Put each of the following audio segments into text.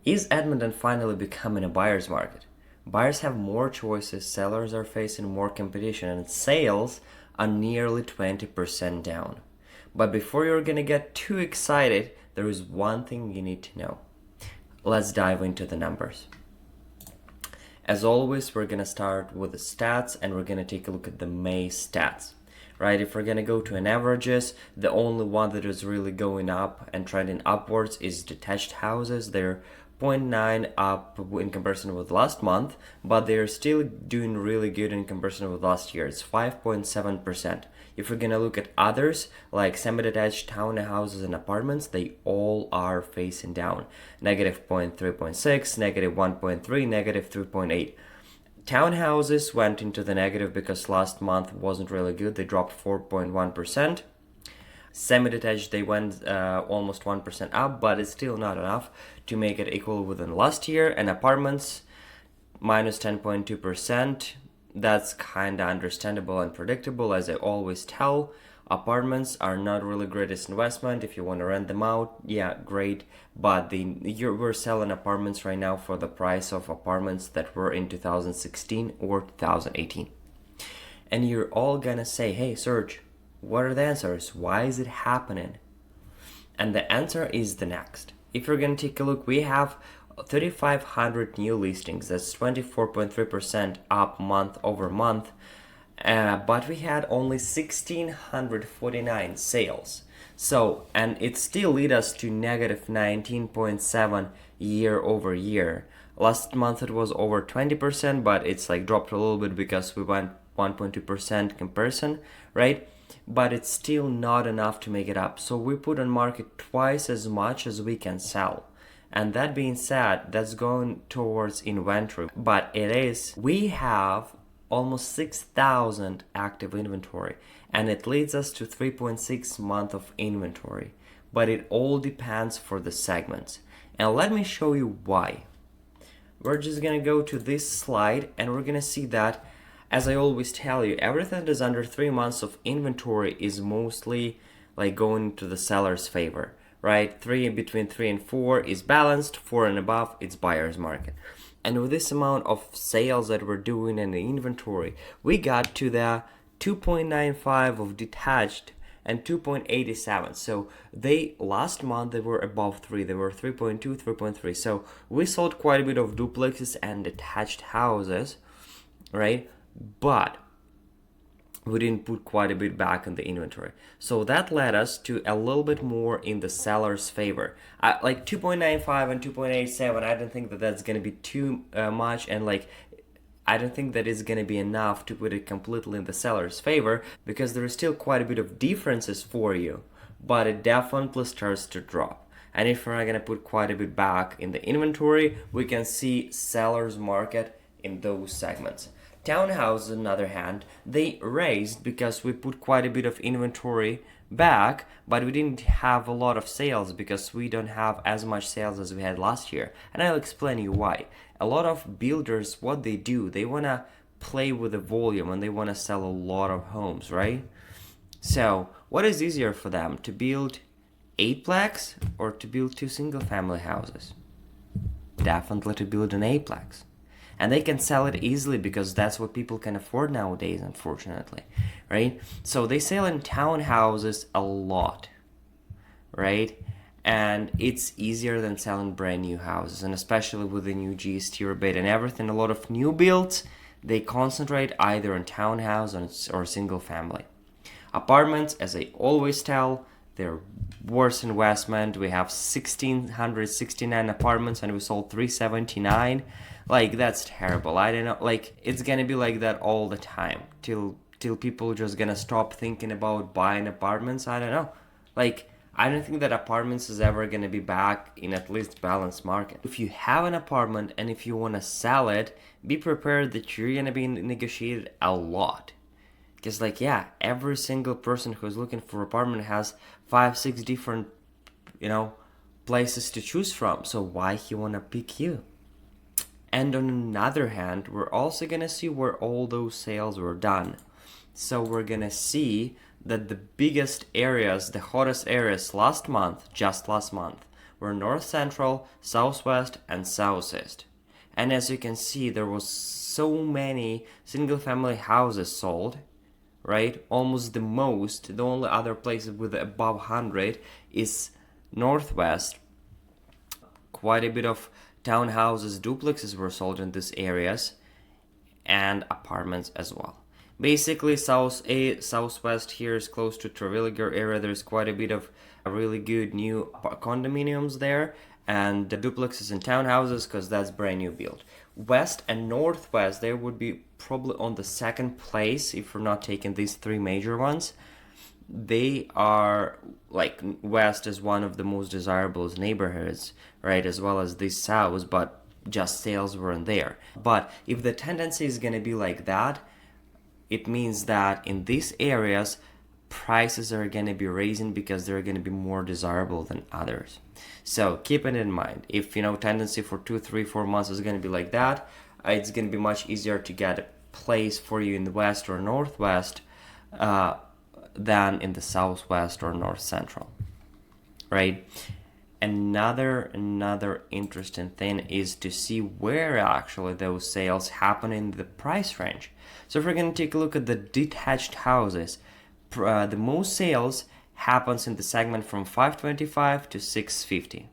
Is Edmonton finally becoming a buyer's market? Buyers have more choices, sellers are facing more competition, and sales are nearly 20% down. But before you're gonna get too excited, there is one thing you need to know. Let's dive into the numbers. As always, we're gonna start with the stats and we're gonna take a look at the May stats. Right, if we're gonna go to an averages, the only one that is really going up and trending upwards is detached houses. They're 0.9 up in comparison with last month, but they're still doing really good in comparison with last year. It's 5.7%. If we're gonna look at others, like semi-detached townhouses and apartments, they all are facing down. Negative 0.3.6, negative 1.3, negative 3.8. Townhouses went into the negative because last month wasn't really good. They dropped 4.1%. Semi-detached, they went almost 1% up, but it's still not enough to make it equal within last year. And apartments, minus 10.2%. That's kind of understandable and predictable, as I always tell. Apartments are not really greatest investment. If you want to rent them out, yeah, great. But we're selling apartments right now for the price of apartments that were in 2016 or 2018. And you're all gonna say, hey, Serge, what are the answers? Why is it happening? And the answer is the next. If you're gonna take a look, we have 3,500 new listings. That's 24.3% up month over month. But we had only 1,649 sales. So, and it still lead us to negative 19.7 year over year. Last month it was over 20%, but it's like dropped a little bit because we went 1.2% comparison, right? But it's still not enough to make it up. So we put on market twice as much as we can sell. And that being said, that's going towards inventory. But we have almost 6,000 active inventory, and it leads us to 3.6 months of inventory. But it all depends for the segments. And let me show you why. We're just gonna go to this slide and we're gonna see that, as I always tell you, everything that is under 3 months of inventory is mostly like going to the seller's favor, right? Between 3 and 4 is balanced, 4 and above, it's buyer's market. And with this amount of sales that we're doing in the inventory, we got to the 2.95 of detached and 2.87. So last month they were above 3. They were 3.2, 3.3. So we sold quite a bit of duplexes and detached houses, right? But we didn't put quite a bit back in the inventory. So that led us to a little bit more in the seller's favor. Like 2.95 and 2.87, I don't think that that's going to be too much. And like, I don't think that it's going to be enough to put it completely in the seller's favor, because there is still quite a bit of differences for you. But it definitely starts to drop. And if we're not going to put quite a bit back in the inventory, we can see seller's market in those segments. Townhouses, on the other hand, they raised because we put quite a bit of inventory back, but we didn't have a lot of sales because we don't have as much sales as we had last year. And I'll explain you why. A lot of builders, what they do, they want to play with the volume and they want to sell a lot of homes, right? So what is easier for them, to build 8-plex or to build 2 single-family houses? Definitely to build an 8-plex. And they can sell it easily because that's what people can afford nowadays, unfortunately, right? So they sell in townhouses a lot, right? And it's easier than selling brand new houses, and especially with the new GST rebate and everything, a lot of new builds, they concentrate either on townhouse or single family. Apartments, as I always tell, they're worse investment. We have 1,669 apartments and we sold 379. Like, that's terrible. I don't know. Like, it's gonna be like that all the time till people just gonna stop thinking about buying apartments. I don't know. Like, I don't think that apartments is ever gonna be back in at least balanced market. If you have an apartment and if you wanna sell it, be prepared that you're gonna be negotiated a lot. Because, like, yeah, every single person who's looking for apartment has 5-6 different, places to choose from. So why he wanna pick you? And on the other hand, we're also gonna see where all those sales were done. So we're gonna see that the biggest areas, the hottest areas just last month, were north central, southwest, and southeast. And as you can see, there was so many single family houses sold, right? Almost the most. The only other place with above 100 is northwest. Quite a bit of townhouses, duplexes were sold in these areas, and apartments as well. Basically, southwest here is close to Treviliger area. There's quite a bit of really good new condominiums there, and the duplexes and townhouses, because that's brand new build. West and northwest, they would be probably on the second place if we're not taking these three major ones. They are like, west is one of the most desirable neighborhoods, right, as well as the south, but just sales weren't there. But if the tendency is going to be like that, it means that in these areas prices are going to be raising because they're going to be more desirable than others. So keep it in mind. If tendency for 2, 3, 4 months is going to be like that, it's going to be much easier to get a place for you in the west or northwest than in the southwest or north central, right? Another interesting thing is to see where actually those sales happen in the price range. So if we're going to take a look at the detached houses, the most sales happens in the segment from 525 to 650.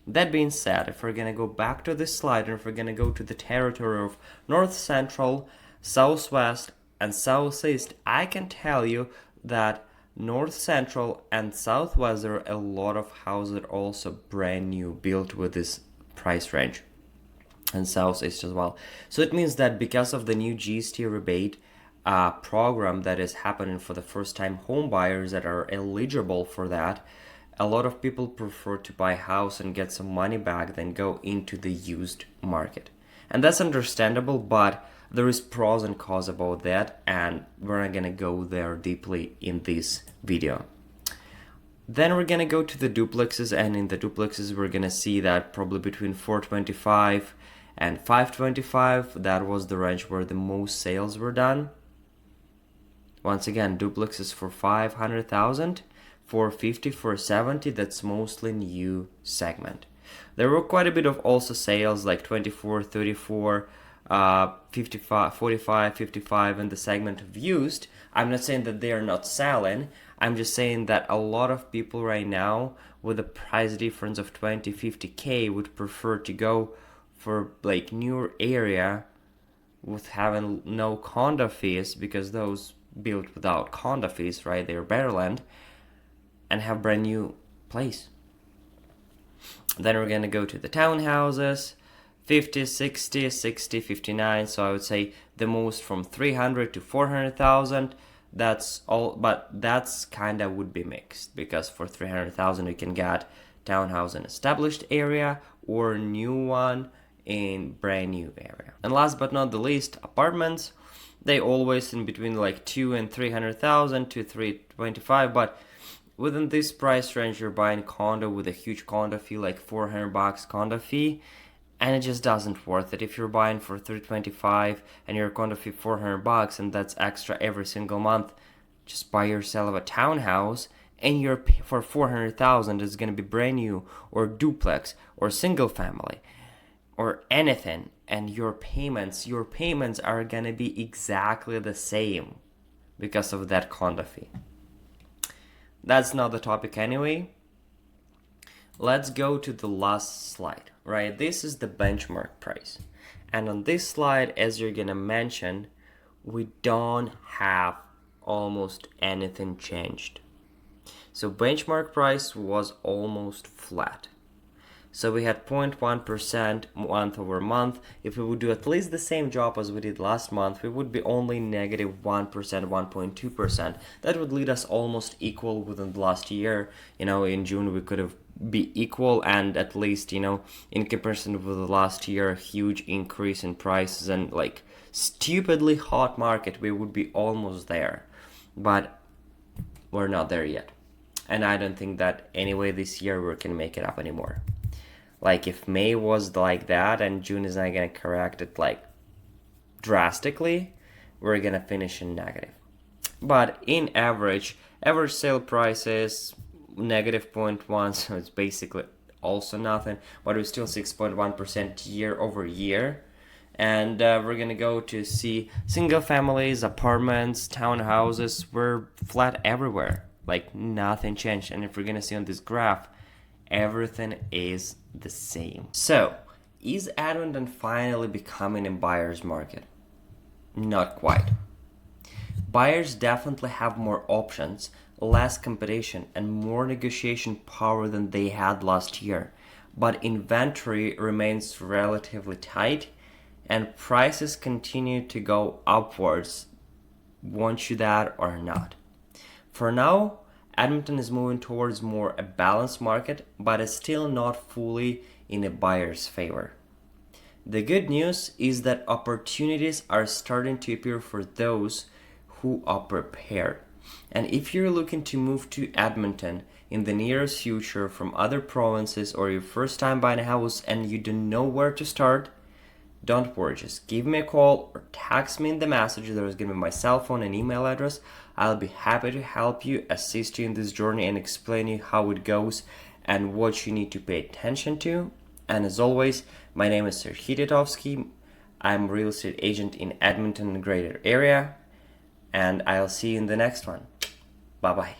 That being said, if we're going to go back to this slide, and if we're going to go to the territory of north central, southwest, and southeast, I can tell you that north central and southwest, there are a lot of houses that are also brand new, built with this price range, and southeast as well. So it means that because of the new GST rebate program that is happening for the first time home buyers that are eligible for that, a lot of people prefer to buy a house and get some money back than go into the used market. And that's understandable, but there is pros and cons about that, and we're not gonna go there deeply in this video. Then we're gonna go to the duplexes, and in the duplexes we're gonna see that probably between 425 and 525, that was the range where the most sales were done. Once again, duplexes for 500,000, 450, 470, that's mostly new segment. There were quite a bit of also sales like 24, 34, 55, 45, 55 in the segment of used. I'm not saying that they are not selling. I'm just saying that a lot of people right now with a price difference of 20, 50K would prefer to go for like newer area with having no condo fees, because those built without condo fees, right, they're better land, and have brand new place. Then we're gonna go to the townhouses, 50, 60, 60, 59. So I would say the most from 300 to 400,000. That's all, but that's kind of would be mixed, because for 300,000 you can get townhouse in established area or new one in brand new area. And last but not the least, apartments. They always in between like 2 and 300,000 to 325, but within this price range you're buying condo with a huge condo fee, like $400 condo fee, and it just doesn't worth it. If you're buying for 325 and your condo fee $400 and that's extra every single month, just buy yourself a townhouse, and you're for 400,000 it's going to be brand new or duplex or single family or anything, and your payments are going to be exactly the same because of that condo fee. That's not the topic anyway. Let's go to the last slide, right? This is the benchmark price. And on this slide, as you're gonna mention, we don't have almost anything changed. So benchmark price was almost flat. So we had 0.1% month over month. If we would do at least the same job as we did last month, we would be only negative 1%, 1.2%. That would lead us almost equal within the last year. In June we could have be equal, and at least, in comparison with the last year, a huge increase in prices and like stupidly hot market, we would be almost there. But we're not there yet. And I don't think that anyway this year we can make it up anymore. Like if May was like that and June is not going to correct it like drastically, we're going to finish in negative. But in average sale price is negative 0.1, so it's basically also nothing, but we're still 6.1% year over year. And we're gonna go to see single families, apartments, townhouses. We're flat everywhere, like nothing changed. And if we're gonna see on this graph, everything is the same. So, is Edmonton finally becoming a buyer's market? Not quite. Buyers definitely have more options, less competition, and more negotiation power than they had last year. But inventory remains relatively tight and prices continue to go upwards, want you that or not. For now, Edmonton is moving towards more a balanced market, but is still not fully in a buyer's favor. The good news is that opportunities are starting to appear for those who are prepared. And if you're looking to move to Edmonton in the nearest future from other provinces, or your first time buying a house and you don't know where to start, don't worry, just give me a call or text me in the message. There is going to be my cell phone and email address. I'll be happy to help you, assist you in this journey, and explain you how it goes and what you need to pay attention to. And as always, my name is Serhii Titovskyi. I'm a real estate agent in Edmonton and greater area. And I'll see you in the next one. Bye-bye.